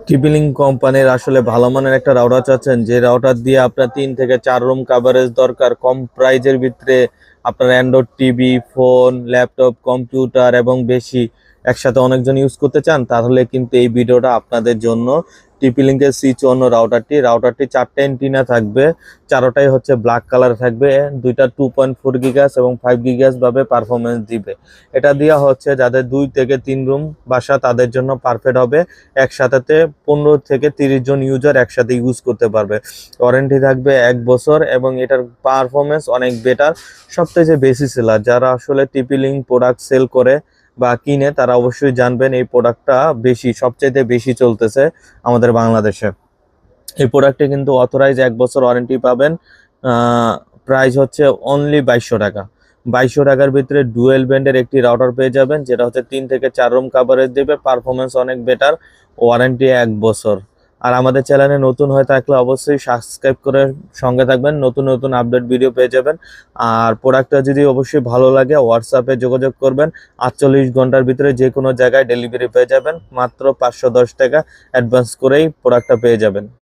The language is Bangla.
টিপিলিং কোম্পানির আসলে ভালো মানের একটা রাউটার চাচ্ছেন, যে রাউটার দিয়ে আপনার 3 থেকে 4 রুম কাভারেজ দরকার, কম প্রাইজের ভিতরে আপনার Android TV, phone, laptop, computer এবং বেশি একসাথে অনেকজন ইউজ করতে চান, তাহলে কিন্তু এই ভিডিওটা আপনাদের জন্য। টিপিলিংকের C54 রাউটারটি 4টে এন্টিনা থাকবে, চারোটাই হচ্ছে ব্ল্যাক কালার থাকবে, দুইটা 2.4 গিগাস এবং 5 গিগাস ভাবে পারফরমেন্স দিবে। এটা দেওয়া হচ্ছে যাদের 2 থেকে 3 রুম বাসা, তাদের জন্য পারফেক্ট হবে। একসাথে 15 থেকে 30 জন ইউজার একসাথে ইউজ করতে পারবে। ওয়ারেন্টি থাকবে 1 বছর এবং এটার পারফরমেন্স অনেক বেটার। সবথেকে যে বেশি সেলার, যারা আসলে টিপি-লিঙ্ক প্রোডাক্ট সেল করে বা কিনে, তারা অবশ্যই জানবেন এই প্রোডাক্টটা সবচাইতে বেশি চলতেছে আমাদের বাংলাদেশে। এই প্রোডাক্টে কিন্তু অথরাইজ 1 বছর ওয়ারেন্টি পাবেন। প্রাইস হচ্ছে অনলি 2200 টাকা। 2200 টাকার ভিতরে ডুয়েল ব্যান্ডের একটি রাউটার পেয়ে যাবেন, যেটা হচ্ছে 3 থেকে 4 রুম কাভারেজ দেবে, পারফরমেন্স অনেক বেটার, ওয়ারেন্টি 1 বছর। আর আমাদের চ্যানেলে নতুন হয়ে থাকলে অবশ্যই সাবস্ক্রাইব করে সঙ্গে থাকবেন, নতুন নতুন আপডেট ভিডিও পেয়ে যাবেন। আর প্রোডাক্টটা যদি অবশ্যই ভালো লাগে হোয়াটসঅ্যাপে যোগাযোগ করবেন, 48 ঘন্টার ভিতরে যে কোনো জায়গায় ডেলিভারি পেয়ে যাবেন, মাত্র 510 টাকা অ্যাডভান্স করেই প্রোডাক্টটা পেয়ে যাবেন।